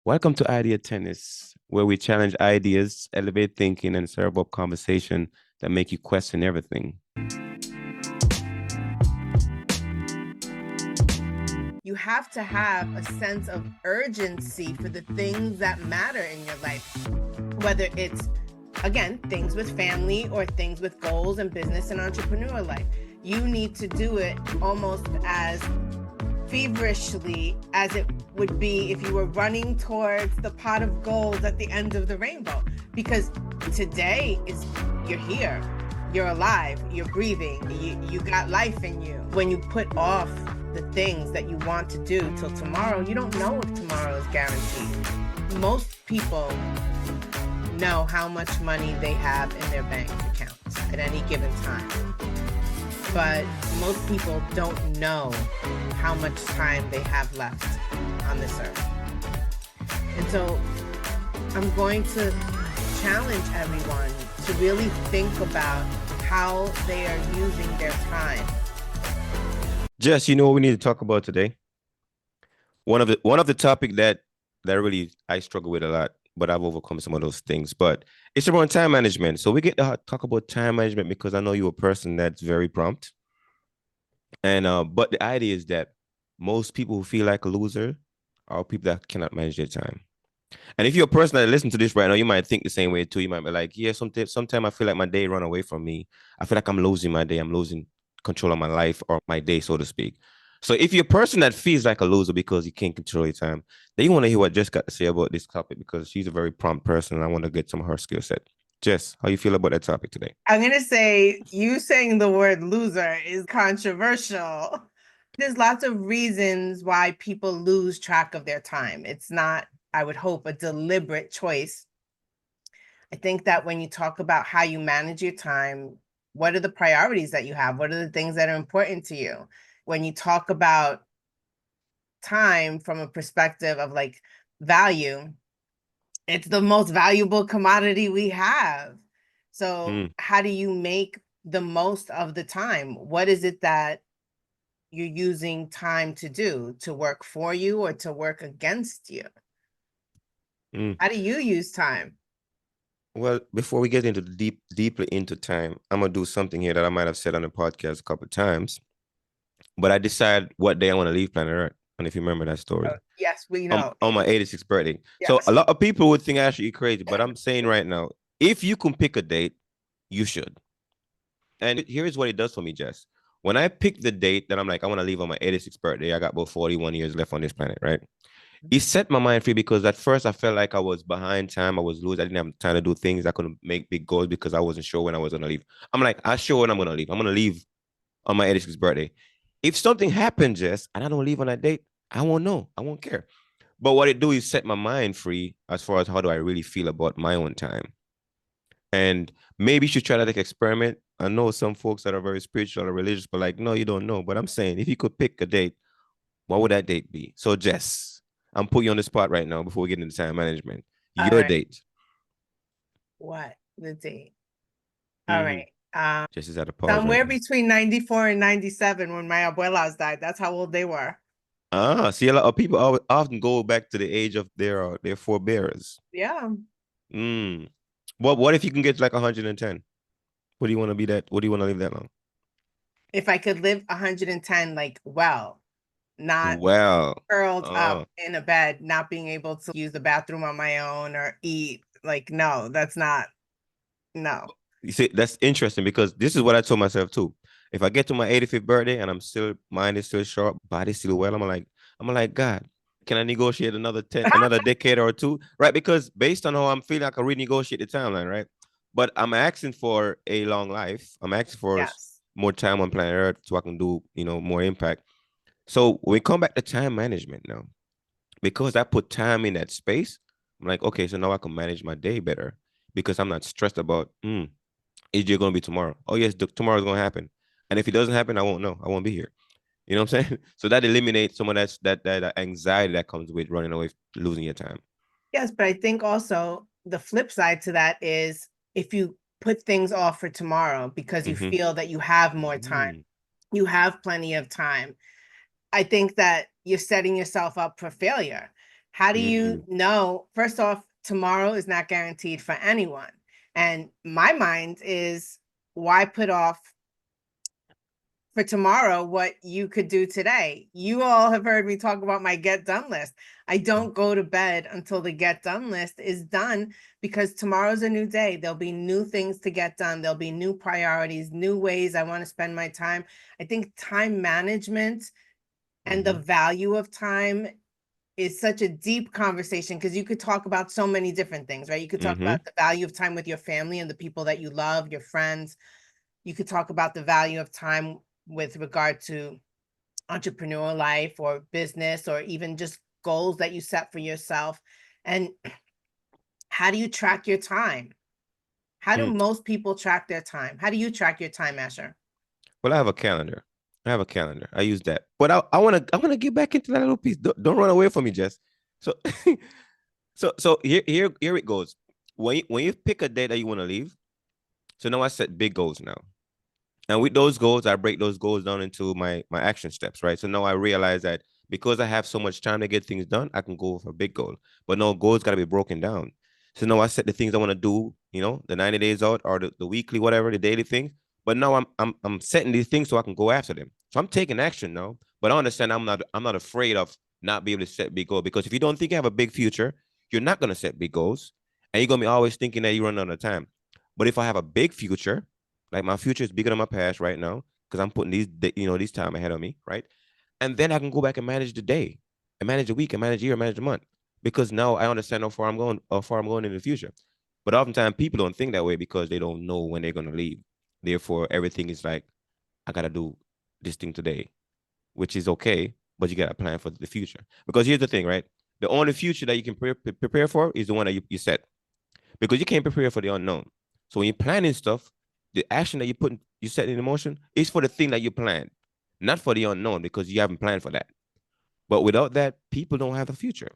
Welcome to Idea Tennis, where we challenge ideas, elevate thinking, and serve up conversation that make you question everything. You have to have a sense of urgency for the things that matter in your life, whether it's, again, things with family or things with goals and business and entrepreneur life. You need to do it almost as feverishly as it would be if you were running towards the pot of gold at the end of the rainbow. Because today is, you're here, you're alive, you're breathing, you got life in you. When you put off the things that you want to do till tomorrow, you don't know if tomorrow is guaranteed. Most people know how much money they have in their bank accounts at any given time. But most people don't know how much time they have left on this earth. And so I'm going to challenge everyone to really think about how they are using their time. Jess, you know what we need to talk about today? One of the topic that really I struggle with a lot, but I've overcome some of those things. But it's around time management. So we get to talk about time management because I know you're a person that's very prompt. And but the idea is that most people who feel like a loser are people that cannot manage their time. And if you're a person that listens to this right now, you might think the same way too. You might be like, yeah, sometimes I feel like my day run away from me. I feel like I'm losing my day. I'm losing control of my life or my day, so to speak. So if you're a person that feels like a loser because you can't control your time, then you want to hear what Jess got to say about this topic because she's a very prompt person and I want to get some of her skill set. Jess, how you feel about that topic today? I'm going to say you saying the word loser is controversial. There's lots of reasons why people lose track of their time. It's not, I would hope, a deliberate choice. I think that when you talk about how you manage your time, what are the priorities that you have? What are the things that are important to you? When you talk about time from a perspective of like value, it's the most valuable commodity we have. So how do you make the most of the time? What is it that you're using time to do, to work for you or to work against you? How do you use time? Well, before we get into deeply into time, I'm gonna do something here that I might have said on the podcast a couple of times, but I decide what day I want to leave planet Earth. And if you remember that story, yes, we know. On my 86th birthday. Yes. So a lot of people would think actually crazy, but I'm saying right now, if you can pick a date, you should. And here's what it does for me, Jess. When I pick the date that I'm like, I want to leave on my 86th birthday, I got about 41 years left on this planet, right? It set my mind free because at first I felt like I was behind time. I was losing. I didn't have time to do things. I couldn't make big goals because I wasn't sure when I was going to leave. I'm like, I'm sure when I'm going to leave. I'm going to leave on my 86th birthday. If something happens, Jess, and I don't leave on that date, I won't know. I won't care. But what it do is set my mind free as far as how do I really feel about my own time. And maybe you should try to like experiment. I know some folks that are very spiritual or religious, but like, no, you don't know. But I'm saying if you could pick a date, what would that date be? So Jess, I'm putting you on the spot right now before we get into time management. Your date. What the date? All right. Jess is at a pause. Somewhere between 94 and 97 when my abuelas died. That's how old they were. See, a lot of people often go back to the age of their forebears. Yeah. What if you can get like 110? What do you want to be that? What do you want to live that long? If I could live 110, like, not curled up in a bed, not being able to use the bathroom on my own or eat. Like, no, that's not, no. You see, that's interesting because this is what I told myself too. If I get to my 85th birthday and mind is still sharp, body still well, I'm like, God, can I negotiate another decade or two? Right? Because based on how I'm feeling, I can renegotiate the timeline, right? But I'm asking for a long life. I'm asking for more time on planet Earth so I can do, more impact. So when we come back to time management now, because I put time in that space, I'm like, okay, so now I can manage my day better because I'm not stressed about, is it going to be tomorrow? Oh, yes, tomorrow's going to happen. And if it doesn't happen, I won't know. I won't be here. You know what I'm saying? So that eliminates some of that anxiety that comes with running away, losing your time. Yes, but I think also the flip side to that is if you put things off for tomorrow because you feel that you have more time, you have plenty of time, I think that you're setting yourself up for failure. How do you Mm-hmm. know? First off, tomorrow is not guaranteed for anyone. And my mind is, why put off for tomorrow what you could do today? You all have heard me talk about my get done list. I don't go to bed until the get done list is done, because tomorrow's a new day. There'll be new things to get done. There'll be new priorities, new ways I want to spend my time. I think time management and the Mm-hmm. value of time is such a deep conversation, because you could talk about so many different things, right? You could talk Mm-hmm. about the value of time with your family and the people that you love, your friends. You could talk about the value of time with regard to entrepreneurial life or business, or even just goals that you set for yourself. And how do you track your time? How do Mm. most people track their time? How do you track your time, Asher? Well, I have a calendar. I have a calendar. I use that. But I wanna get back into that little piece. Don't run away from me, Jess. So so here it goes. When you pick a day that you want to leave, so now I set big goals now. And with those goals, I break those goals down into my action steps, right? So now I realize that because I have so much time to get things done, I can go for a big goal. But no, goals got to be broken down. So now I set the things I want to do, the 90 days out or the weekly, whatever, the daily things. But now I'm setting these things so I can go after them. So I'm taking action now. But I understand I'm not afraid of not being able to set big goals, because if you don't think you have a big future, you're not gonna set big goals. And you're gonna be always thinking that you're running out of time. But if I have a big future, like my future is bigger than my past right now, because I'm putting these time ahead of me, right? And then I can go back and manage the day, and manage the week, and manage the year, and manage the month, because now I understand how far I'm going in the future. But oftentimes people don't think that way because they don't know when they're gonna leave. Therefore, everything is like, I gotta do this thing today, which is okay, but you gotta plan for the future. Because here's the thing, right? The only future that you can prepare for is the one that you set, because you can't prepare for the unknown. So when you're planning stuff, the action that you set in motion is for the thing that you planned, not for the unknown, because you haven't planned for that. But without that, people don't have a future.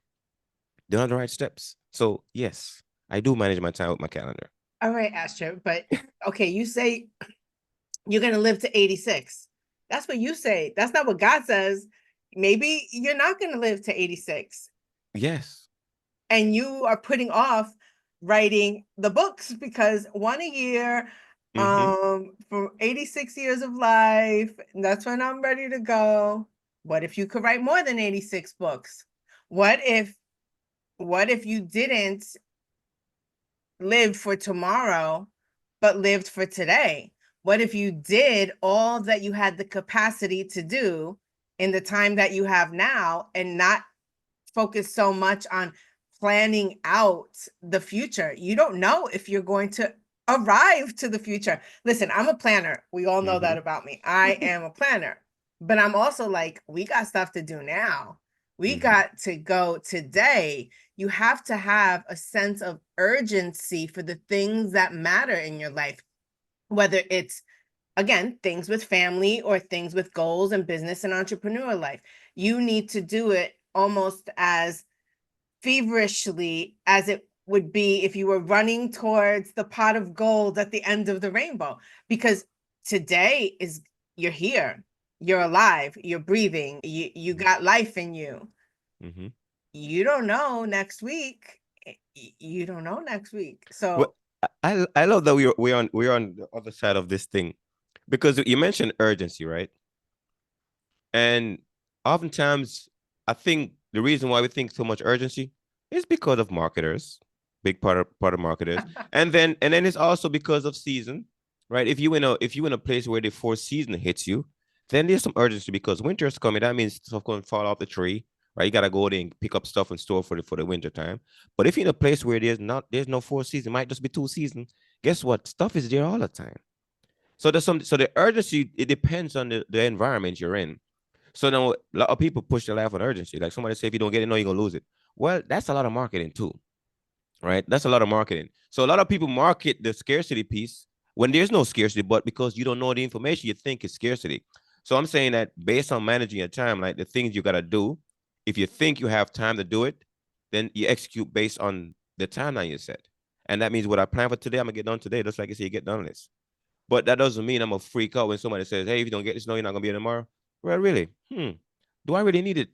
They don't have the right steps. So yes, I do manage my time with my calendar. All right, Asher, but okay, you say you're going to live to 86. That's what you say. That's not what God says. Maybe you're not going to live to 86, Yes. and you are putting off writing the books because one a year, Mm-hmm. for 86 years of life, that's when I'm ready to go. What if you could write more than 86 books? What if you didn't live for tomorrow, but lived for today? What if you did all that you had the capacity to do in the time that you have now, and not focus so much on planning out the future? You don't know if you're going to arrive to the future. Listen, I'm a planner. We all know Mm-hmm. that about me. I am a planner, but I'm also like, we got stuff to do now. We Mm-hmm. got to go today. You have to have a sense of urgency for the things that matter in your life, whether it's, again, things with family or things with goals and business and entrepreneur life. You need to do it almost as feverishly as it would be if you were running towards the pot of gold at the end of the rainbow, because today is, you're here, you're alive, you're breathing, you got life in you. Mm-hmm. You don't know next week. You don't know next week. Well, So I love that we're on the other side of this thing, because you mentioned urgency, right? And oftentimes, I think the reason why we think so much urgency is because of marketers, big part of marketers, and then it's also because of season, right? If you in a place where the fourth season hits you, then there's some urgency because winter is coming. That means stuff going to fall off the tree, right? You gotta go there and pick up stuff and store for the winter time. But if you're in a place where there's no fourth season, it might just be two seasons. Guess what? Stuff is there all the time. So the urgency, it depends on the environment you're in. So now a lot of people push the life on urgency. Like somebody say, if you don't get it, no, you're gonna lose it. Well, that's a lot of marketing too, right? That's a lot of marketing. So a lot of people market the scarcity piece when there's no scarcity, but because you don't know the information, you think it's scarcity. So I'm saying that based on managing your time, like the things you gotta do, if you think you have time to do it, then you execute based on the timeline you set. And that means what I plan for today, I'm gonna get done today. Just like you say, you get done this. But that doesn't mean I'm a freak out when somebody says, "Hey, if you don't get this, no, you're not gonna be here tomorrow." Well, really? Do I really need it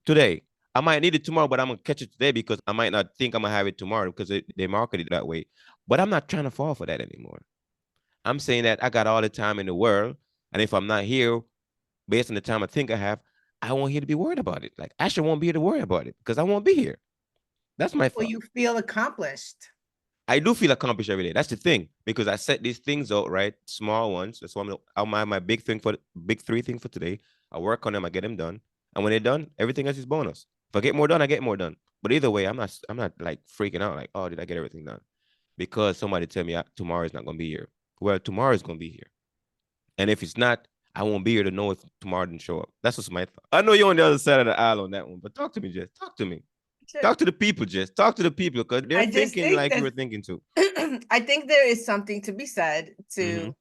today? I might need it tomorrow, but I'm gonna catch it today because I might not think I'm gonna have it tomorrow because they market it that way. But I'm not trying to fall for that anymore. I'm saying that I got all the time in the world, and if I'm not here based on the time I think I have, I won't here to be worried about it. Like Asher won't be here to worry about it because I won't be here. That's my Well, thought. you feel accomplished. I do feel accomplished every day. That's the thing because I set these things out, right? Small ones. That's why I'm my big three thing for today. I work on them. I get them done, and when they're done, everything else is bonus. If I get more done, I get more done. But either way, I'm not like freaking out like, oh, did I get everything done? Because somebody tell me tomorrow is not gonna be here. Well, tomorrow is gonna be here, and if it's not, I won't be here to know if tomorrow didn't show up. That's what's my thought. I know you're on the other side of the aisle on that one, but talk to me, Jess. Talk to me. Sure. Talk to the people, Jess. Talk to the people because they're I just thinking think like you that were thinking too. I think there is something to be said Mm-hmm. to,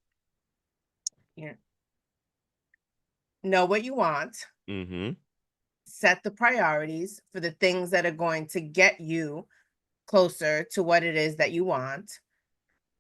you know what you want, Mm-hmm. set the priorities for the things that are going to get you closer to what it is that you want,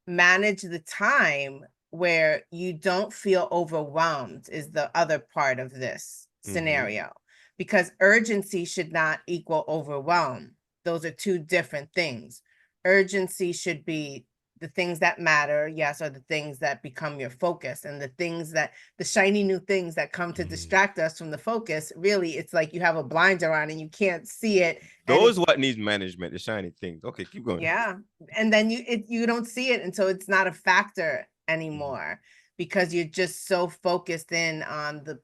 manage the time where you don't feel overwhelmed is the other part of this Mm-hmm. scenario, because urgency should not equal overwhelm. Those are two different things. Urgency should be the things that matter, yes, are the things that become your focus, and the things that the shiny new things that come to Mm. distract us from the focus, really it's like you have a blinder on and you can't see it, and Those it's what needs management, the shiny things. Okay, keep going. yeah, and then you don't see it until it's not a factor Mm-hmm. anymore, because you're just so focused in on the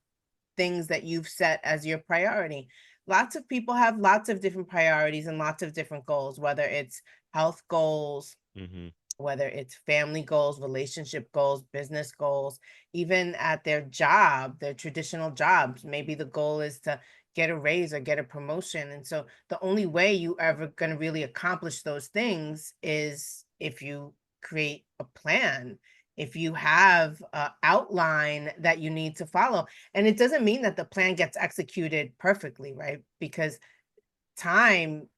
things that you've set as your priority. Lots of people have lots of different priorities and lots of different goals, whether it's health goals, Mm-hmm. whether it's family goals, relationship goals, business goals, even at their job, their traditional jobs. Maybe the goal is to get a raise or get a promotion. And so the only way you ever going to really accomplish those things is if you create a plan, if you have an outline that you need to follow. And it doesn't mean that the plan gets executed perfectly, right? Because time,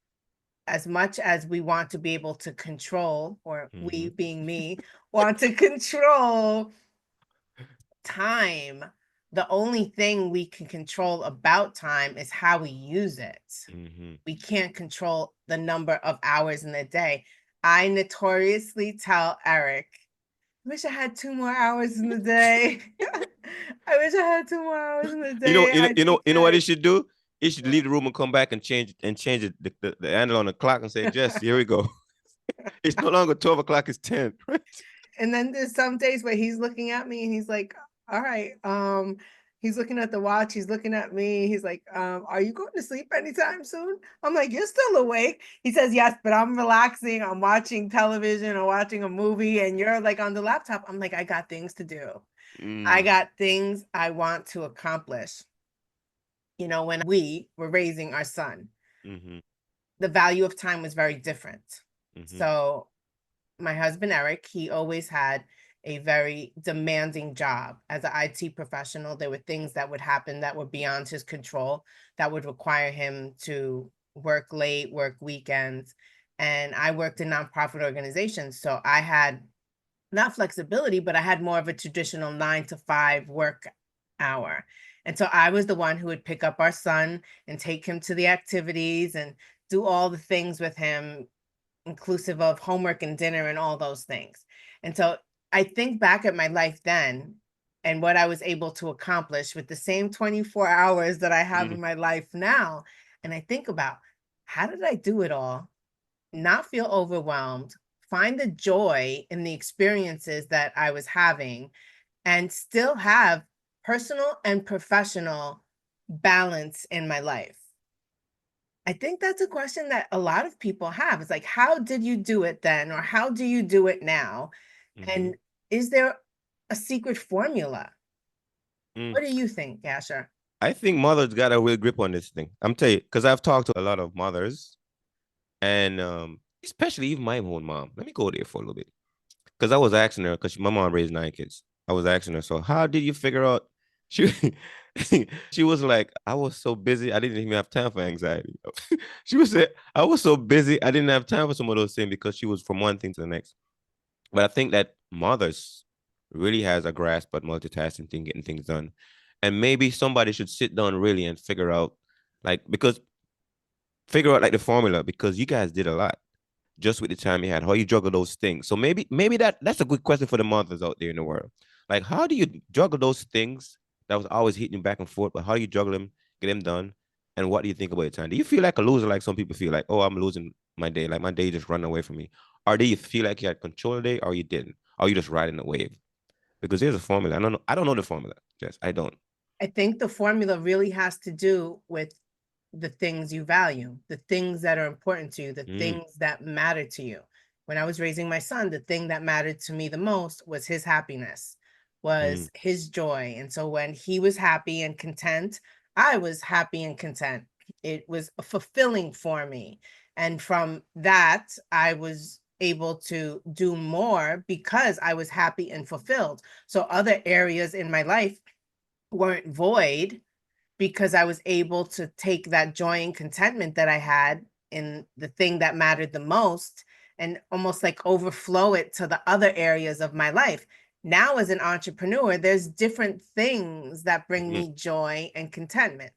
as much as we want to be able to control, or we Mm-hmm. being me, want to control time, the only thing we can control about time is how we use it. Mm-hmm. We can't control the number of hours in the day. I notoriously tell Eric, I wish I had 2 more hours in the day. I wish I had 2 more hours in the You know, day. you know, I you know, think you know what he should do? He should I leave the room and come back and change the handle on the clock and say, Jess, here we go. It's no longer 12 o'clock, it's 10, right? And then there's some days where he's looking at me and he's like, all right, he's looking at the watch, he's looking at me, he's like, are you going to sleep anytime soon? I'm like, you're still awake. He says, yes, but I'm relaxing, I'm watching television or watching a movie, and you're like on the laptop. I'm like, I got things to do. I Mm, got things I want to accomplish. When we were raising our son, mm-hmm. the value of time was very different. Mm-hmm. So my husband Eric, he always had a very demanding job as an IT professional. There were things that would happen that were beyond his control, that would require him to work late, work weekends. And I worked in nonprofit organizations, so I had not flexibility, but I had more of a traditional 9 to 5 work hour. And so I was the one who would pick up our son and take him to the activities and do all the things with him, inclusive of homework and dinner and all those things. And so I think back at my life then and what I was able to accomplish with the same 24 hours that I have in Mm-hmm. my life now. And I think about, how did I do it all? Not feel overwhelmed, find the joy in the experiences that I was having, and still have personal and professional balance in my life. I think that's a question that a lot of people have. It's like, how did you do it then? Or how do you do it now? Mm-hmm. And is there a secret formula? Mm. What do you think, Asher? I think mothers got a real grip on this thing. I'm telling you, because I've talked to a lot of mothers and especially even my own mom. Let me go there for a little bit. Because I was asking her, because my mom raised 9 kids. I was asking her, so how did you figure out? She she was like, I was so busy, I didn't even have time for anxiety. She was say, I was so busy, I didn't have time for some of those things because she was from one thing to the next. But I think that mothers really has a grasp at multitasking thing, getting things done. And maybe somebody should sit down really and figure out, like, because Figure out like the formula because you guys did a lot just with the time you had. How you juggle those things. So maybe that's a good question for the mothers out there in the world. Like, how do you juggle those things that was always hitting you back and forth? But how do you juggle them, get them done? And what do you think about your time? Do you feel like a loser, like some people feel like, oh, I'm losing my day, like my day just running away from me? Or do you feel like you had control of the day, or you didn't? Or you just riding the wave? Because there's a formula. I don't know. I don't know the formula. Jess, I don't. I think the formula really has to do with the things you value, the things that are important to you, the Mm, things that matter to you. When I was raising my son, the thing that mattered to me the most was his happiness, mm, was his joy. And so when he was happy and content, I was happy and content. It was fulfilling for me. And from that, I was able to do more because I was happy and fulfilled. So other areas in my life weren't void because I was able to take that joy and contentment that I had in the thing that mattered the most and almost like overflow it to the other areas of my life. Now, as an entrepreneur, there's different things that bring mm, me joy and contentment.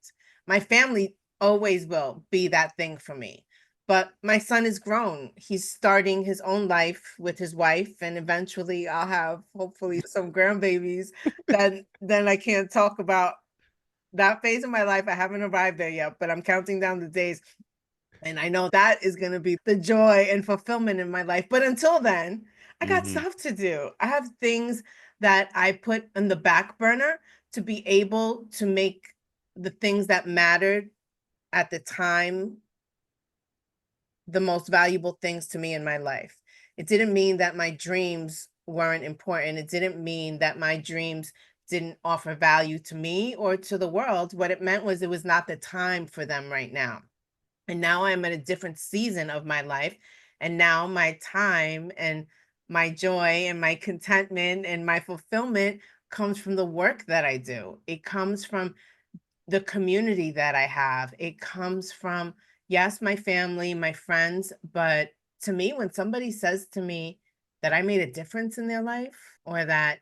My family always will be that thing for me. But my son is grown. He's starting his own life with his wife, and eventually I'll have hopefully some grandbabies that then I can't talk about that phase of my life. I haven't arrived there yet, but I'm counting down the days. And I know that is going to be the joy and fulfillment in my life. But until then, I got mm-hmm, stuff to do. I have things that I put in the back burner to be able to make the things that mattered at the time the most valuable things to me in my life. It didn't mean that my dreams weren't important. It didn't mean that my dreams didn't offer value to me or to the world. What it meant was it was not the time for them right now. And now I'm at a different season of my life. And now my time and my joy and my contentment and my fulfillment comes from the work that I do. It comes from the community that I have. It comes from, yes, my family, my friends, but to me, when somebody says to me that I made a difference in their life or that,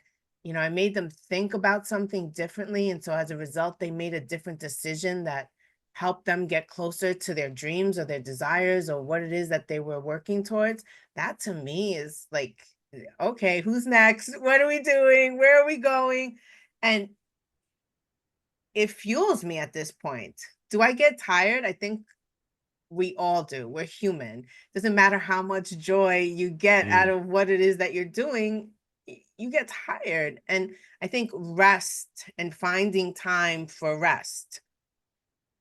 I made them think about something differently. And so as a result, they made a different decision that helped them get closer to their dreams or their desires or what it is that they were working towards. That to me is like, okay, who's next? What are we doing? Where are we going? And it fuels me at this point. Do I get tired? I think we all do. We're human. Doesn't matter how much joy you get out mm, of what it is that you're doing, you get tired. And I think rest and finding time for rest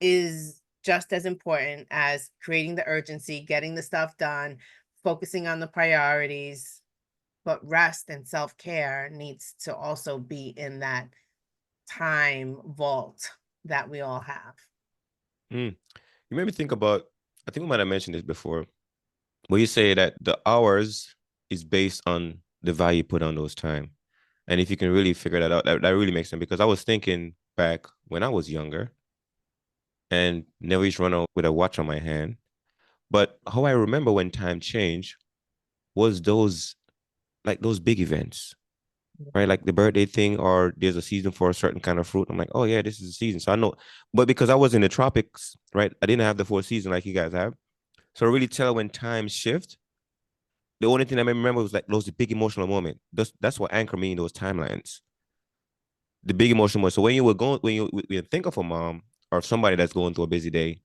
is just as important as creating the urgency, getting the stuff done, focusing on the priorities. But rest and self care needs to also be in that time vault that we all have. mm. You made me think about. I think we might have mentioned this before. Where you say that the hours is based on the value put on those time. And if you can really figure that out, that really makes sense. Because I was thinking back when I was younger and never used to run out with a watch on my hand. But how I remember when time changed was those big events, right? Like the birthday thing, or there's a season for a certain kind of fruit. I'm like, oh yeah, this is a season. So I know, but because I was in the tropics, right? I didn't have the full season like you guys have. So I really tell when times shift. The only thing I remember was like those big emotional moments. That's what anchor me in those timelines. The big emotional moment. So when you think of a mom or somebody that's going through a busy day,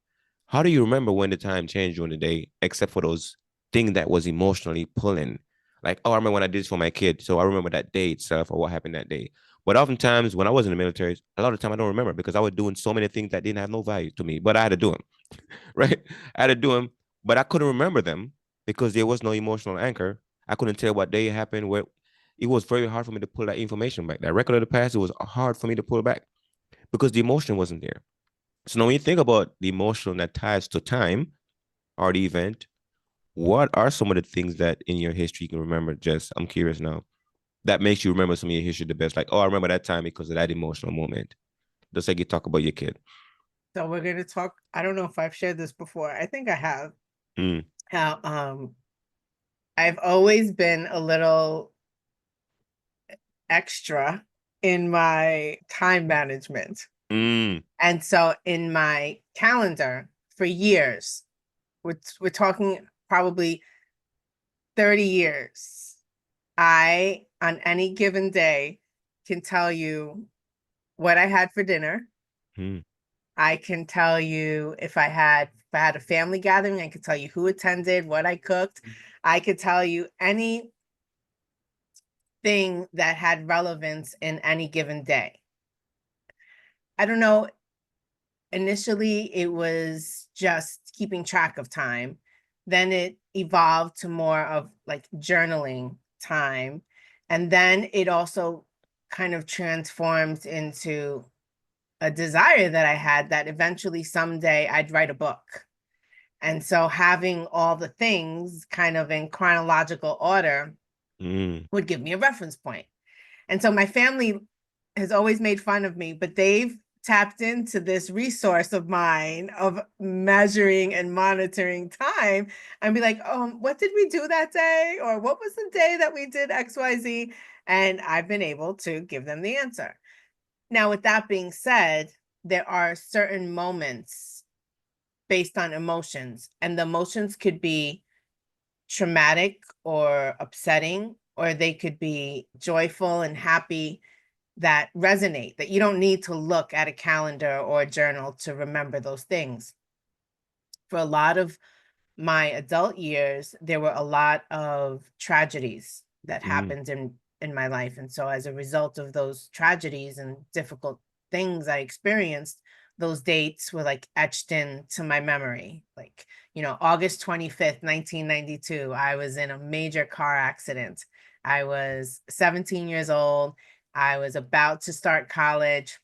how do you remember when the time changed during the day, except for those things that was emotionally pulling? Like, oh, I remember when I did this for my kid. So I remember that day itself or what happened that day. But oftentimes when I was in the military, a lot of the time I don't remember because I was doing so many things that didn't have no value to me, but I had to do them, right? I had to do them, but I couldn't remember them because there was no emotional anchor. I couldn't tell what day it happened, where it was very hard for me to pull that information back. That record of the past, it was hard for me to pull back because the emotion wasn't there. So now when you think about the emotion that ties to time or the event, what are some of the things that in your history you can remember? Just I'm curious now. That makes you remember some of your history the best. Like, oh, I remember that time because of that emotional moment. Just like you talk about your kid. So we're going to talk. I don't know if I've shared this before. I think I have. Mm, How I've always been a little extra in my time management. mm, And so in my calendar for years, we're talking probably 30 years. I, on any given day, can tell you what I had for dinner. Mm, I can tell you if I had a family gathering, I could tell you who attended, what I cooked. I could tell you anything that had relevance in any given day. I don't know, initially it was just keeping track of time. Then it evolved to more of like journaling time. And then it also kind of transformed into a desire that I had that eventually someday I'd write a book. And so having all the things kind of in chronological order mm, would give me a reference point. And so my family has always made fun of me, but they've tapped into this resource of mine of measuring and monitoring time and be like, what did we do that day? Or what was the day that we did XYZ? And I've been able to give them the answer. Now, with that being said, there are certain moments based on emotions, and the emotions could be traumatic or upsetting, or they could be joyful and happy that resonate, that you don't need to look at a calendar or a journal to remember those things. For a lot of my adult years, there were a lot of tragedies that mm, happened in my life. And so as a result of those tragedies and difficult things I experienced, those dates were like etched into my memory. Like, August 25th, 1992, I was in a major car accident. I was 17 years old. I was about to start college,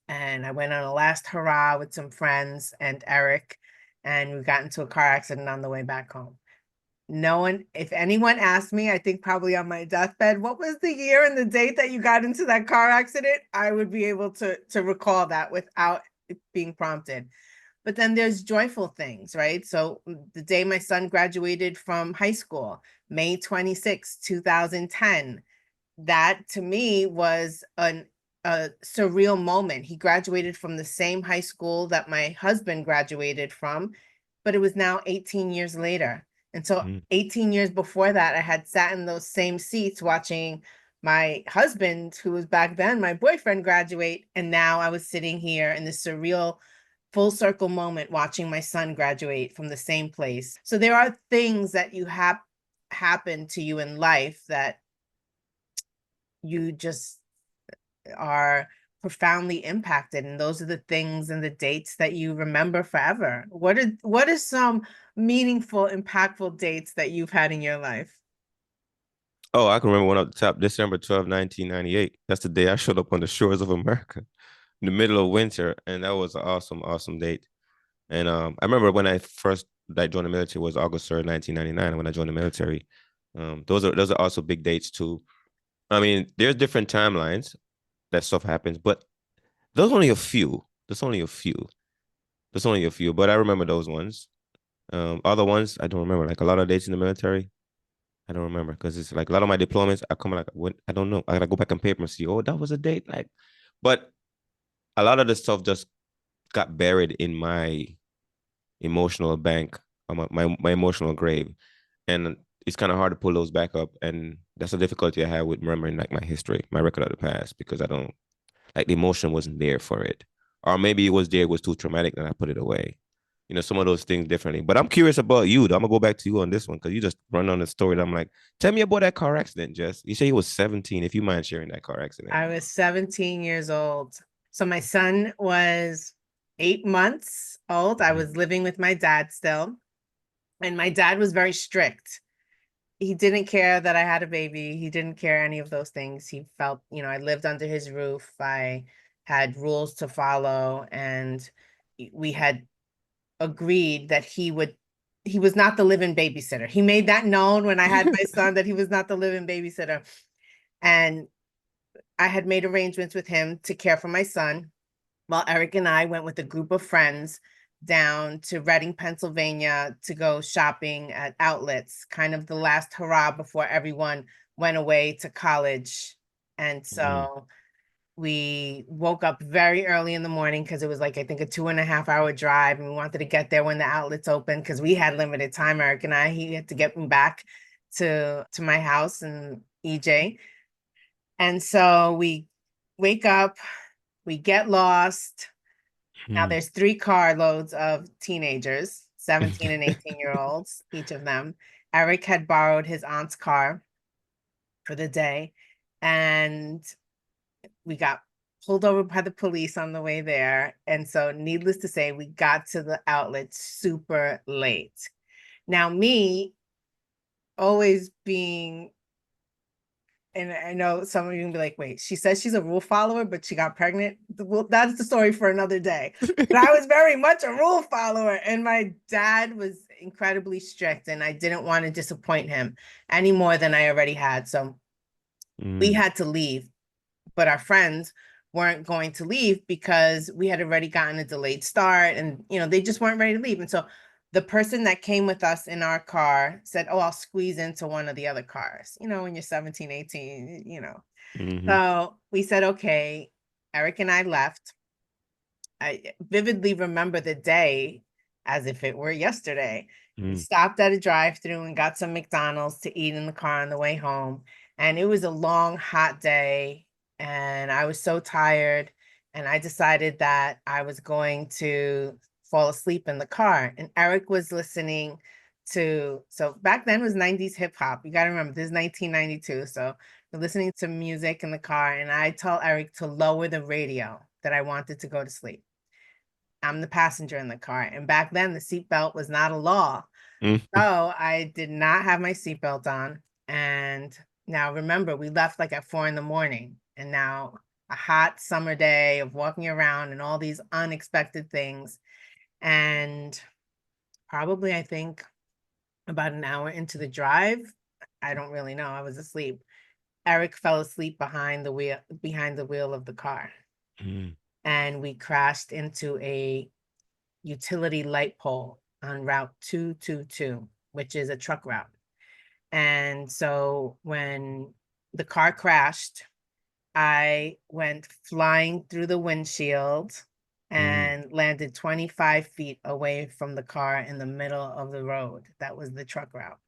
and I went on a last hurrah with some friends and Eric, and we got into a car accident on the way back home. No one, if anyone asked me, I think probably on my deathbed, what was the year and the date that you got into that car accident? I would be able to recall that without being prompted. But then there's joyful things, right? So the day my son graduated from high school, May 26, 2010, that to me was a surreal moment. He graduated from the same high school that my husband graduated from, but it was now 18 years later. And so mm. 18 years before that, I had sat in those same seats watching my husband, who was back then my boyfriend, graduate. And now I was sitting here in this surreal full circle moment watching my son graduate from the same place. So there are things that you have happen to you in life that you just are profoundly impacted, and those are the things and the dates that you remember forever. What are some meaningful, impactful dates that you've had in your life? Oh, I can remember one off the top, December 12th, 1998. That's the day I showed up on the shores of America in the middle of winter. And that was an awesome, awesome date. And I remember when I first joined the military was August 3rd, 1999, when I joined the military. Those are also big dates too. I mean, there's different timelines that stuff happens, but there's only a few. There's only a few. There's only a few, but I remember those ones. Other ones I don't remember. Like a lot of dates in the military, I don't remember because it's like a lot of my deployments. I come like when I don't know. I gotta go back on paper and see. Oh, that was a date. Like, but a lot of the stuff just got buried in my emotional bank, my emotional grave, and it's kind of hard to pull those back up. And that's the difficulty I have with remembering like my history, my record of the past, because I don't like the emotion wasn't there for it, or maybe it was there, it was too traumatic, and I put it away. Some of those things differently. But I'm curious about you. Though. I'm gonna go back to you on this one because you just run on the story. And I'm like, tell me about that car accident, Jess. You say you was 17. If you mind sharing that car accident. I was 17 years old. So my son was 8 months old. I Mhm. was living with my dad still, and my dad was very strict. He didn't care that I had a baby. He didn't care any of those things. He felt, I lived under his roof. I had rules to follow, and we had agreed that he was not the live-in babysitter. He made that known when I had my son that he was not the live-in babysitter. And I had made arrangements with him to care for my son, while Eric and I went with a group of friends down to Reading, Pennsylvania to go shopping at outlets, kind of the last hurrah before everyone went away to college. And Mm, so We woke up very early in the morning because it was like, I think, a 2.5 hour drive. And we wanted to get there when the outlets open because we had limited time, Eric and I. He had to get me back to my house in EJ. And so we wake up, we get lost. Now Mm. there's 3 carloads of teenagers, 17 and 18-year-olds, each of them. Eric had borrowed his aunt's car for the day, and we got pulled over by the police on the way there. And so, needless to say, we got to the outlet super late. Now, me always being, and I know some of you can be like, wait, she says she's a rule follower, but she got pregnant. Well, that's the story for another day. But I was very much a rule follower, and my dad was incredibly strict, and I didn't want to disappoint him any more than I already had. So we had to leave, but our friends weren't going to leave because we had already gotten a delayed start, and they just weren't ready to leave. And so the person that came with us in our car said, oh, I'll squeeze into one of the other cars, when you're 17, 18. Mm-hmm. So we said, okay. Eric and I left. I vividly remember the day as if it were yesterday. We Mm. stopped at a drive-through and got some McDonald's to eat in the car on the way home. And it was a long, hot day, and I was so tired. And I decided that I was going to fall asleep in the car. And Eric was listening so back then was 90s hip hop. You got to remember, this is 1992. So we're listening to music in the car, and I told Eric to lower the radio, that I wanted to go to sleep. I'm the passenger in the car. And back then, the seatbelt was not a law. Mm. So I did not have my seatbelt on. And now remember, we left like at 4 a.m. And now a hot summer day of walking around and all these unexpected things. And probably, I think, about an hour into the drive, I don't really know, I was asleep. Eric fell asleep behind the wheel of the car. Mm. And we crashed into a utility light pole on Route 222, which is a truck route. And so when the car crashed, I went flying through the windshield and landed 25 feet away from the car in the middle of the road. That was the truck route.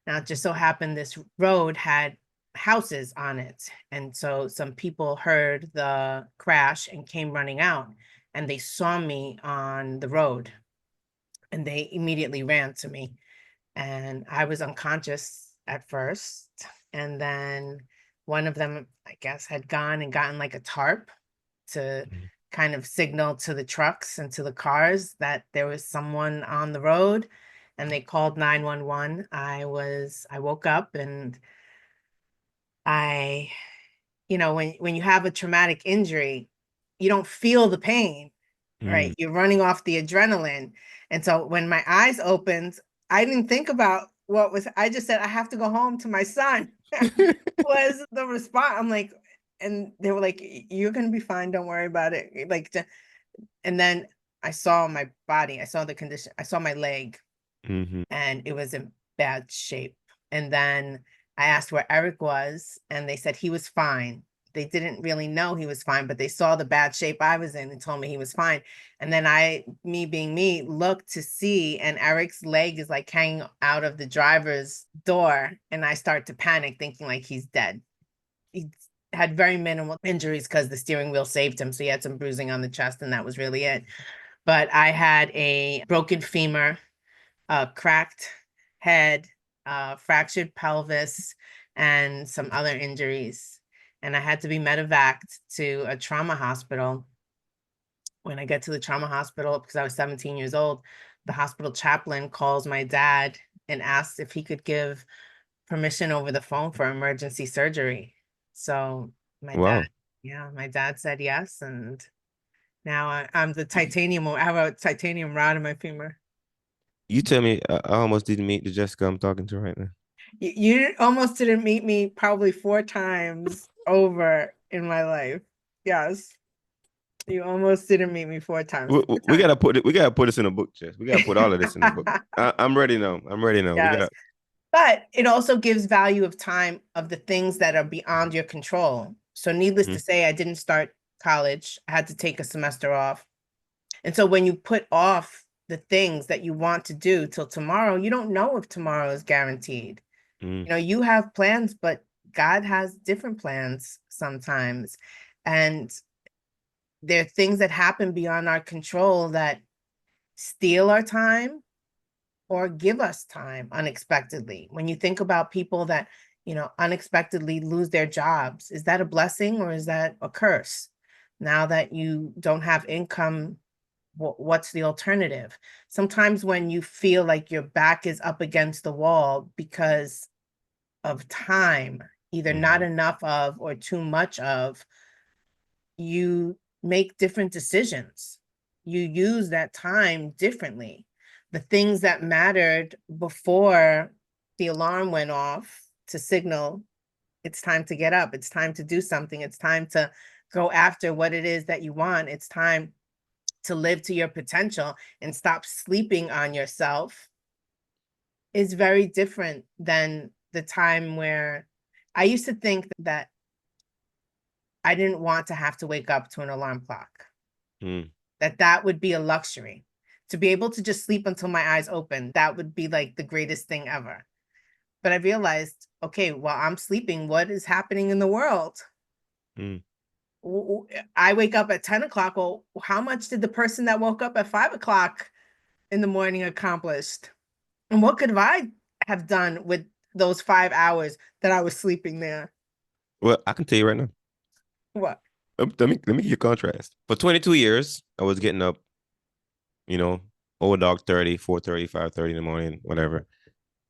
Now, it just so happened this road had houses on it. And so some people heard the crash and came running out, and they saw me on the road, and they immediately ran to me. And I was unconscious at first. And then one of them, I guess, had gone and gotten like a tarp to Mm. kind of signal to the trucks and to the cars that there was someone on the road, and they called 911. I woke up, and I, when you have a traumatic injury, you don't feel the pain, right? Mm. You're running off the adrenaline. And so when my eyes opened, I didn't think about I just said, I have to go home to my son. Was the response. I'm like, and they were like, you're going to be fine. Don't worry about it. And then I saw my body. I saw the condition. I saw my leg, Mm-hmm. and it was in bad shape. And then I asked where Eric was, and they said he was fine. They didn't really know he was fine, but they saw the bad shape I was in and told me he was fine. And then me being me, looked to see, and Eric's leg is like hanging out of the driver's door. And I start to panic, thinking like he's dead. He had very minimal injuries because the steering wheel saved him. So he had some bruising on the chest, and that was really it. But I had a broken femur, a cracked head, fractured pelvis, and some other injuries. And I had to be medevaced to a trauma hospital. When I get to the trauma hospital, because I was 17 years old, the hospital chaplain calls my dad and asks if he could give permission over the phone for emergency surgery. So Wow. my dad said yes. And now I'm I have a titanium rod in my femur. You tell me, I almost didn't meet the Jessica I'm talking to right now. You almost didn't meet me probably 4 times over in my life. Yes. You almost didn't meet me 4 times. We gotta put this in a book, Jess. We gotta put all of this in the book. I'm ready now. I'm ready now. We Yes. gotta. But it also gives value of time of the things that are beyond your control. So needless to say, I didn't start college. I had to take a semester off. And so when you put off the things that you want to do till tomorrow, you don't know if tomorrow is guaranteed. Mm. You know, you have plans, but God has different plans sometimes. And there are things that happen beyond our control that steal our time or give us time unexpectedly. When you think about people that, you know, unexpectedly lose their jobs, is that a blessing or is that a curse? Now that you don't have income, what's the alternative? Sometimes when you feel like your back is up against the wall because of time, either not Mhm. enough of or too much of, you make different decisions. You use that time differently. The things that mattered before the alarm went off to signal it's time to get up, it's time to do something, it's time to go after what it is that you want, it's time to live to your potential and stop sleeping on yourself, is very different than the time where I used to think that I didn't want to have to wake up to an alarm clock, Mm. that would be a luxury. To be able to just sleep until my eyes open, that would be like the greatest thing ever. But I realized, okay, while I'm sleeping, what is happening in the world? Mm. I wake up at 10 o'clock. Well, how much did the person that woke up at 5 o'clock in the morning accomplished? And what could I have done with those 5 hours that I was sleeping there? Well, I can tell you right now. What? Let me give you a contrast. For 22 years, I was getting up, you know, old dog 30, 4:30, 5:30 in the morning, whatever.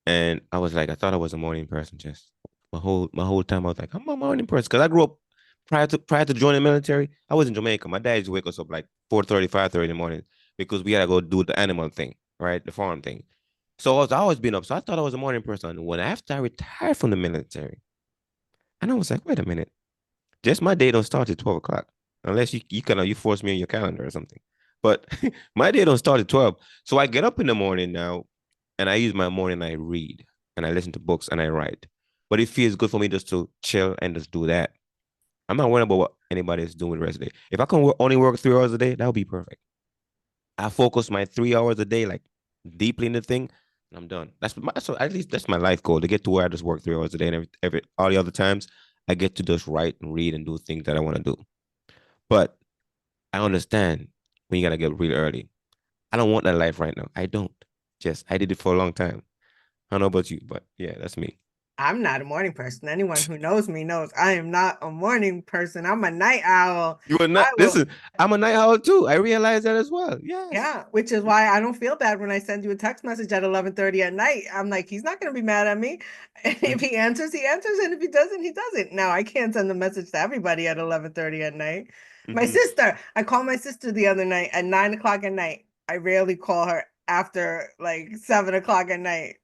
And I was like, I thought I was a morning person. Just my whole time, I was like, I'm a morning person because I grew up prior to joining the military. I was in Jamaica. My dad used to wake us up like 4:30, 5:30 in the morning because we had to go do the animal thing, right, the farm thing. So I was always been up. So I thought I was a morning person. When after I retired from the military, and I was like, wait a minute, just my day don't start at 12 o'clock unless you force me on your calendar or something. But my day don't start at 12. So I get up in the morning now and I use my morning, I read and I listen to books and I write. But it feels good for me just to chill and just do that. I'm not worried about what anybody is doing the rest of the day. If I can only work 3 hours a day, that would be perfect. I focus my 3 hours a day like deeply in the thing, and I'm done. So at least that's my life goal to get to where I just work 3 hours a day, and every all the other times I get to just write and read and do things that I want to do. But I understand when you gotta get real early. I don't want that life right now. I don't. Just I did it for a long time. I don't know about you, but yeah, that's me. I'm not a morning person. Anyone who knows me knows I am not a morning person. I'm a night owl. You are I not. will, Listen, I'm a night owl too. I realize that as well. Yes. yeah, which is why I don't feel bad when I send you a text message at 11:30 at night. I'm like, he's not going to be mad at me. And if he answers, he answers. And if he doesn't, he doesn't. Now, I can't send a message to everybody at 11:30 at night. My Mm-hmm. sister, I called my sister the other night at 9 o'clock at night. I rarely call her after like 7 o'clock at night.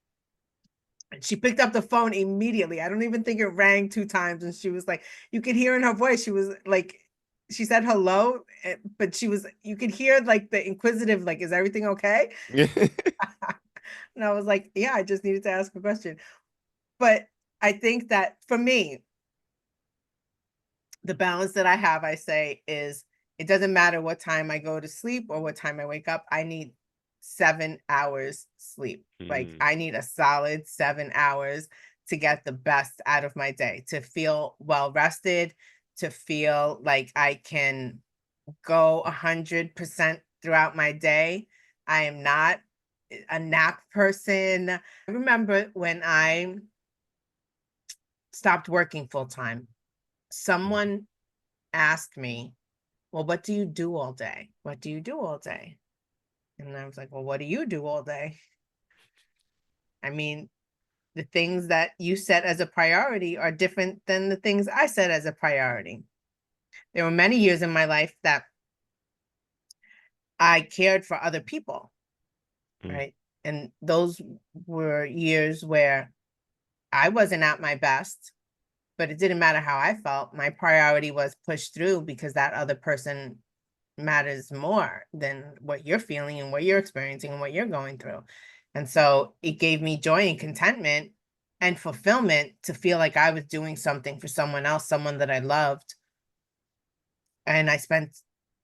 She picked up the phone immediately. I don't even think it rang 2 times. And she was like, you could hear in her voice, she was like, she said hello, but you could hear like the inquisitive, like, is everything okay? And I was like, yeah, I just needed to ask a question. But I think that for me, the balance that I have, I say, is it doesn't matter what time I go to sleep or what time I wake up. I need 7 hours sleep. Like Mm. I need a solid 7 hours to get the best out of my day, to feel well rested, to feel like I can go 100% throughout my day. I am not a nap person. I remember when I stopped working full time, Mm. someone asked me, well, what do you do all day? What do you do all day? And I was like, well, what do you do all day? I mean, the things that you set as a priority are different than the things I set as a priority. There were many years in my life that I cared for other people, Mm. right? And those were years where I wasn't at my best, but it didn't matter how I felt. My priority was pushed through because that other person matters more than what you're feeling and what you're experiencing and what you're going through. And so it gave me joy and contentment and fulfillment to feel like I was doing something for someone else, someone that I loved. And I spent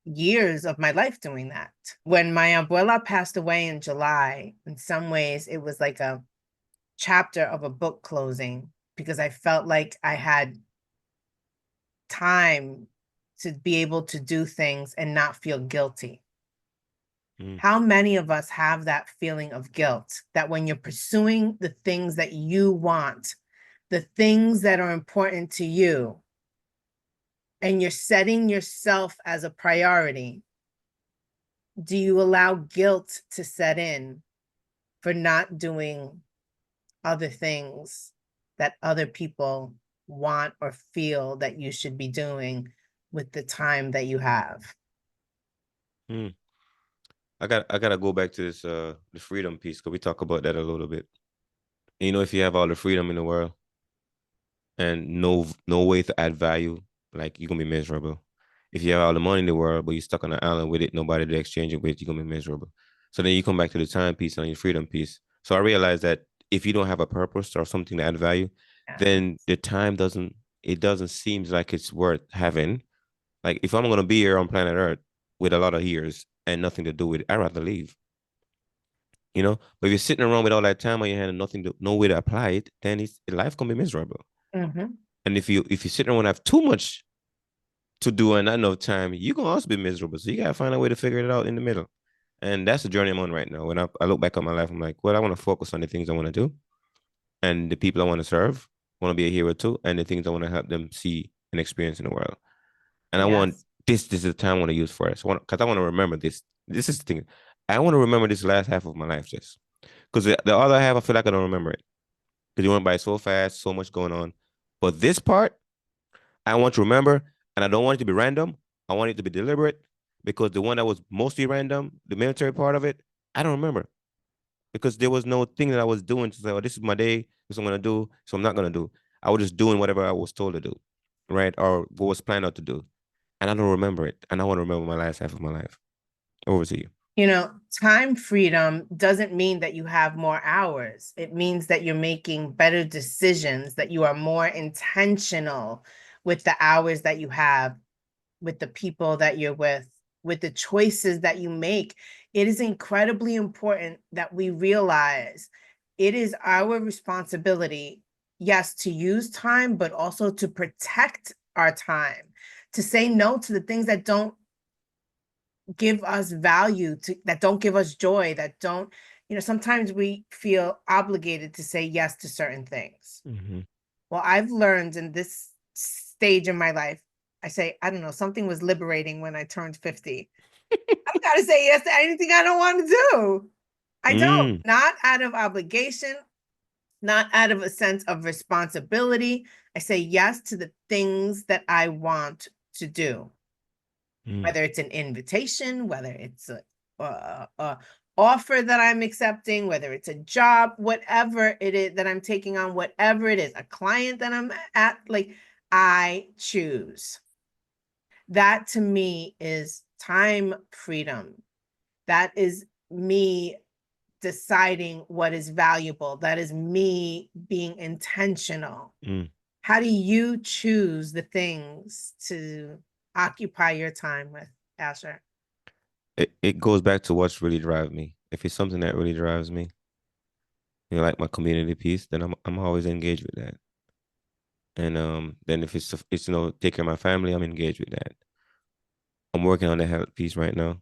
years of my life doing that. When my abuela passed away in July, in some ways, it was like a chapter of a book closing because I felt like I had time to be able to do things and not feel guilty. Mm. How many of us have that feeling of guilt that when you're pursuing the things that you want, the things that are important to you, and you're setting yourself as a priority, do you allow guilt to set in for not doing other things that other people want or feel that you should be doing with the time that you have? Mm. I gotta go back to this the freedom piece because we talk about that a little bit. You know, if you have all the freedom in the world and no way to add value, like you're gonna be miserable. If you have all the money in the world, but you're stuck on an island with it, nobody to exchange it with, you're gonna be miserable. So then you come back to the time piece and your freedom piece. So I realized that if you don't have a purpose or something to add value, Yeah. then the time doesn't seem like it's worth having. Like if I'm gonna be here on planet Earth with a lot of years and nothing to do with it, I'd rather leave. You know, but if you're sitting around with all that time on your hand and nothing to no way to apply it, then life gonna be miserable. Mhm. And if you're sitting around and have too much to do and not enough time, you're gonna also be miserable. So you gotta find a way to figure it out in the middle. And that's the journey I'm on right now. When I look back on my life, I'm like, well, I want to focus on the things I want to do and the people I want to serve, want to be a hero to, and the things I want to help them see and experience in the world. And I want Yes. this is the time I want to use for it. So because I want to remember this. This is the thing. I want to remember this last half of my life just because the other half I feel like I don't remember it because you went by so fast, so much going on. But this part, I want to remember, and I don't want it to be random. I want it to be deliberate because the one that was mostly random, the military part of it, I don't remember because there was no thing that I was doing to say, oh, this is my day, this is what I'm gonna do, so I'm not gonna do. I was just doing whatever I was told to do, right? Or what was planned out to do. And I don't remember it. And I want to remember my last half of my life. Over to you. You know, time freedom doesn't mean that you have more hours. It means that you're making better decisions, that you are more intentional with the hours that you have, with the people that you're with the choices that you make. It is incredibly important that we realize it is our responsibility, yes, to use time, but also to protect our time, to say no to the things that don't give us value, to that don't give us joy, that don't, sometimes we feel obligated to say yes to certain things. Mm-hmm. Well, I've learned in this stage in my life, I say, I don't know, something was liberating when I turned 50. I don't gotta say yes to anything I don't want to do. I don't, Mm, not out of obligation, not out of a sense of responsibility. I say yes to the things that I want to do, mm, whether it's an invitation, whether it's a offer that I'm accepting, whether it's a job, whatever it is that I'm taking on, whatever it is, a client that I'm at, like I choose. That to me is time freedom. That is me deciding what is valuable. That is me being intentional. mm. How do you choose the things to occupy your time with, Asher? It goes back to what's really drive me. If it's something that really drives me, like my community piece, then I'm always engaged with that. And then if it's take care of my family, I'm engaged with that. I'm working on the health piece right now.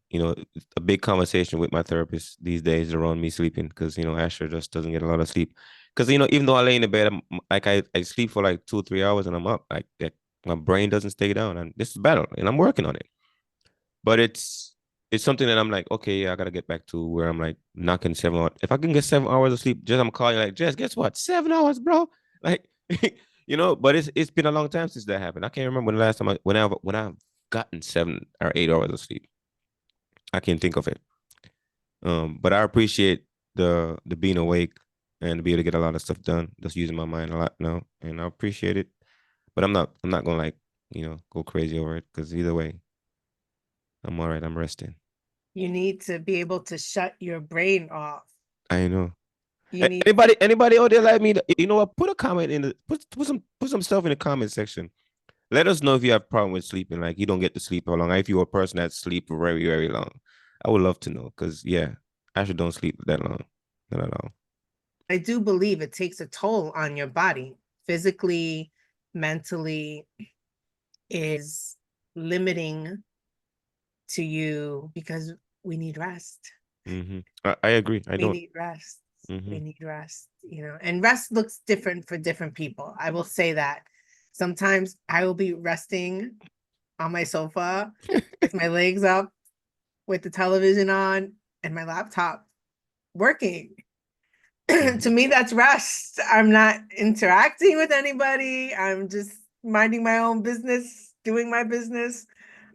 A big conversation with my therapist these days around me sleeping because Asher just doesn't get a lot of sleep. Because even though I lay in the bed, I sleep for like 2 or 3 hours and I'm up. Like that, my brain doesn't stay down, and this is battle, and I'm working on it. But it's something that I'm like, okay, yeah, I gotta get back to where I'm like knocking 7 hours. If I can get 7 hours of sleep, Jess, I'm calling like, Jess, guess what? 7 hours, bro. Like, but it's been a long time since that happened. I can't remember when the last time when I've gotten 7 or 8 hours of sleep. I can't think of it. But I appreciate the being awake and to be able to get a lot of stuff done. Just using my mind a lot now, and I appreciate it. But I'm not gonna like go crazy over it because either way, I'm all right. I'm resting. You need to be able to shut your brain off. I know. You need Anybody out there like me? You know what? Put a comment in the put some stuff in the comment section. Let us know if you have a problem with sleeping, like you don't get to sleep how long. If you're a person that sleep very, very long, I would love to know because yeah, I actually don't sleep that long, not at all. I do believe it takes a toll on your body physically, mentally, is limiting to you because we need rest. I agree. I We don't. need rest. Mm-hmm. We need rest, and rest looks different for different people. I will say that. Sometimes I will be resting on my sofa with my legs up, with the television on, and my laptop working. To me, that's rest. I'm not interacting with anybody. I'm just minding my own business, doing my business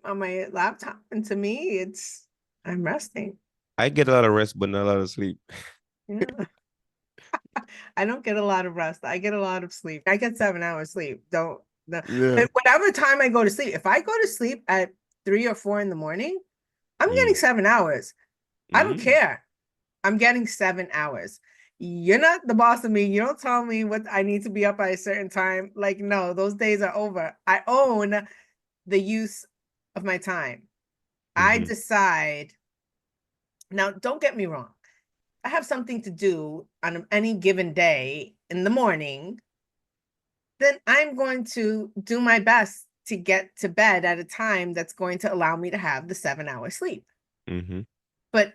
on my laptop. And to me, I'm resting. I get a lot of rest, but not a lot of sleep. Yeah. I don't get a lot of rest. I get a lot of sleep. I get 7 hours sleep. Don't no. Yeah. But whatever time I go to sleep, if I go to sleep at 3 or 4 in the morning, I'm getting 7 hours. I don't Mm-hmm. care. I'm getting 7 hours. You're not the boss of me. You don't tell me what I need to be up by a certain time. Like, no, those days are over. I own the use of my time. I Mm-hmm. decide. Now, don't get me wrong. I have something to do on any given day in the morning, then I'm going to do my best to get to bed at a time that's going to allow me to have the 7 hour sleep. Mm-hmm. But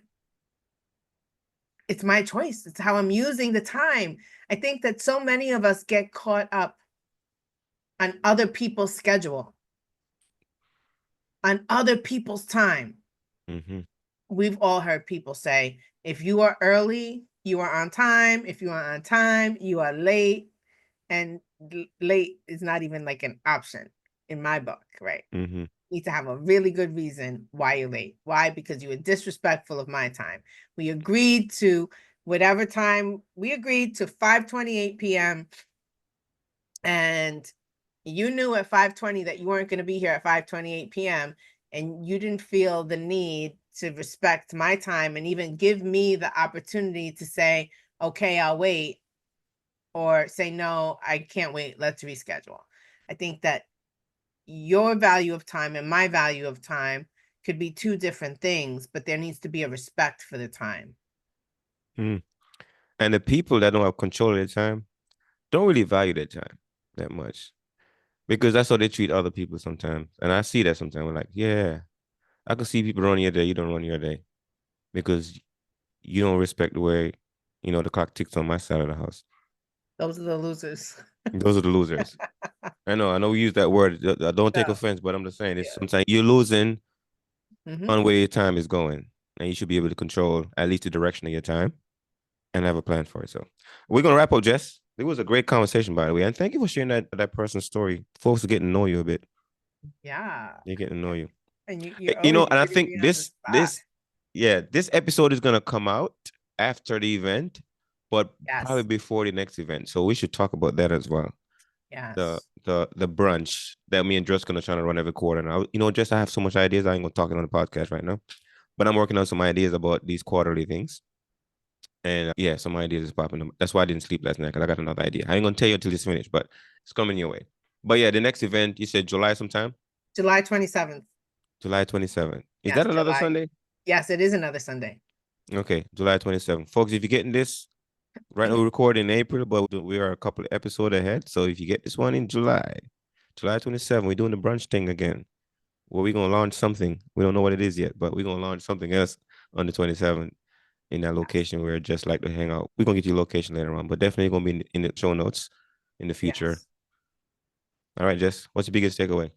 it's my choice. It's how I'm using the time. I think that so many of us get caught up on other people's schedule, on other people's time. Mm-hmm. We've all heard people say, if you are early, you are on time. If you are on time, you are late. And late is not even like an option in my book, right? Mm-hmm. You need to have a really good reason why you're late. Why? Because you were disrespectful of my time. We agreed to whatever time we agreed to 5:28 p.m. and you knew at 5:20 that you weren't going to be here at 5:28 p.m. and you didn't feel the need to respect my time and even give me the opportunity to say, okay, I'll wait, or say, no, I can't wait, let's reschedule. I think that your value of time and my value of time could be two different things, but there needs to be a respect for the time. Mm. And the people that don't have control of their time don't really value their time that much because that's how they treat other people sometimes. And I see that sometimes. We're like, yeah, I can see people running your day. You don't run your day because you don't respect the way, the clock ticks on my side of the house. Those are the losers. Those are the losers. I know we use that word. I don't take No. offense, but I'm just saying it's Yeah. sometimes you're losing Mm-hmm. on where your time is going. And you should be able to control at least the direction of your time and have a plan for it. So we're gonna wrap up, Jess. It was a great conversation, by the way. And thank you for sharing that person's story. Folks are getting to know you a bit. Yeah. They're getting to know you. And you're always And I putting think me on the spot. this episode is gonna come out after the event, but probably Yes. before the next event. So we should talk about that as well. The Yes. the brunch that me and Just gonna try to run every quarter. Now, Just I have so much ideas. I ain't gonna talk it on the podcast right now, but I'm working on some ideas about these quarterly things. And yeah, some ideas is popping up. That's why I didn't sleep last night because I got another idea. I ain't gonna tell you until it's finished, but it's coming your way. But yeah, the next event you said July sometime. July 27th. July 27th. Is Yes, that another July. Sunday? Yes, it is another Sunday. Okay, July 27th. Folks, if you're getting this, right now we record in April, but we are a couple of episodes ahead. So if you get this one in July 27th, we're doing the brunch thing again. Well, we're gonna launch something. We don't know what it is yet, but we're gonna launch something else on the 27th in that location where just like to hang out. We're gonna get you a location later on, but definitely gonna be in the show notes in the future. Yes. All right, Jess, what's the biggest takeaway?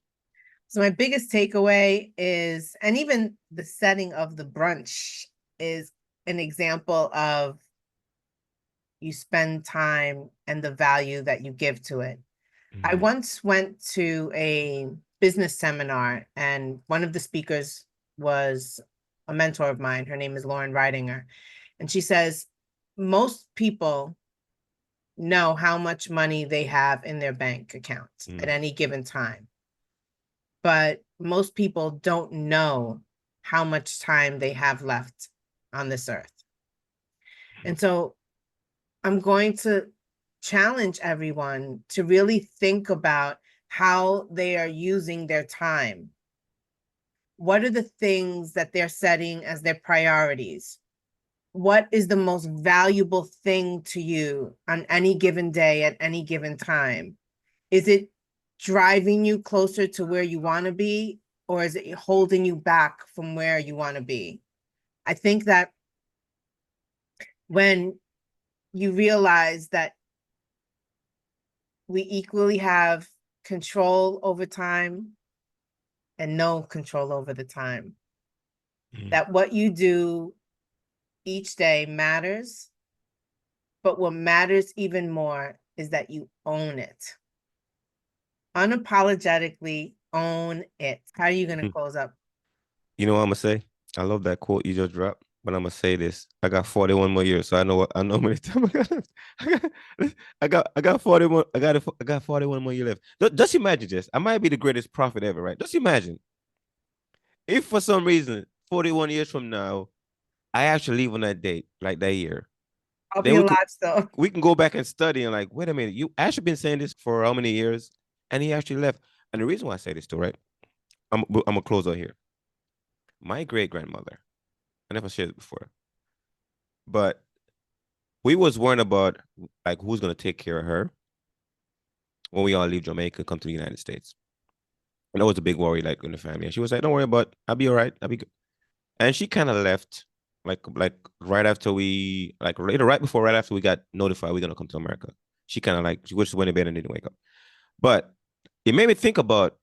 So my biggest takeaway is, and even the setting of the brunch is an example of you spend time and the value that you give to it. I Mm-hmm. once went to a business seminar, and one of the speakers was a mentor of mine. Her name is Lauren Ridinger. And she says, most people know how much money they have in their bank account at any given time. But most people don't know how much time they have left on this earth. And so I'm going to challenge everyone to really think about how they are using their time. What are the things that they're setting as their priorities? What is the most valuable thing to you on any given day at any given time? Is it driving you closer to where you want to be, or is it holding you back from where you want to be? I think that when you realize that we equally have control over time and no control over the time, that what you do each day matters, but what matters even more is that you own it. Unapologetically own it. How are you going to close up? You know what I'm gonna say? I love that quote you just dropped, but I'm gonna say this. I got 41 more years, so I know how many time I got. I got 41. I got 41 more years left. Just imagine this. I might be the greatest prophet ever, right? Just imagine if for some reason 41 years from now I actually leave on that date, like that year. I'll be Then alive still. we can go back and study and like, wait a minute, you actually been saying this for how many years? And he actually left. And the reason why I say this too, right? I'm gonna close out here. My great grandmother, I never shared it before, but we was worrying about like who's gonna take care of her when we all leave Jamaica, come to the United States. And that was a big worry, like in the family. And she was like, "Don't worry about, I'll be all right. I'll be good." And she kind of left, like right after we, like later, right after we got notified we're gonna come to America. She kind of like she just went to bed and didn't wake up. But it made me think about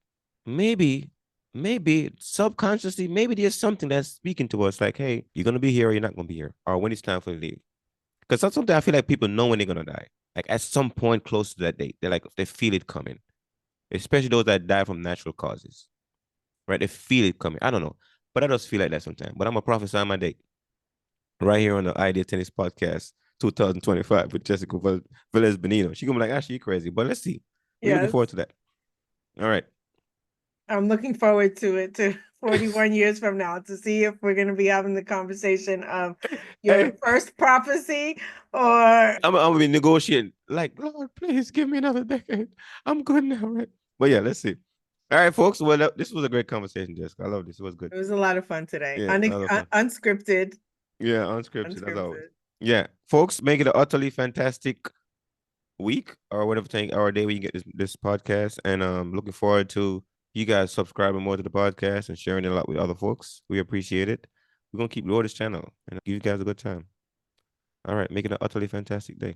maybe, maybe subconsciously, maybe there's something that's speaking to us, like, "Hey, you're gonna be here or you're not gonna be here, or when it's time for you to leave." Because that's something I feel like people know when they're gonna die. Like at some point close to that date, they feel it coming. Especially those that die from natural causes, right? They feel it coming. I don't know, but I just feel like that sometimes. But I'm a prophesy on my date right here on the Idea Tennis Podcast 2025 with Jessica Velez-Benito. She gonna be like, "Actually, you crazy," but let's see. We're looking Yes. forward to that. All right. I'm looking forward to it, to 41 years from now, to see if we're going to be having the conversation of your Hey, first prophecy or I'm gonna be negotiating. Like, Lord, please give me another decade. I'm good now, right? But yeah, let's see. All right, folks. Well, this was a great conversation, Jessica. I love this. It was good. it was a lot of fun today. Yeah, a lot of fun. Unscripted. Yeah, unscripted as always. Unscripted. Yeah, folks, make it an utterly fantastic week or whatever thing or day when you get this podcast. And looking forward to you guys subscribing more to the podcast and sharing it a lot with other folks. We appreciate it. We're gonna keep growing this channel and give you guys a good time. All right, make it an utterly fantastic day.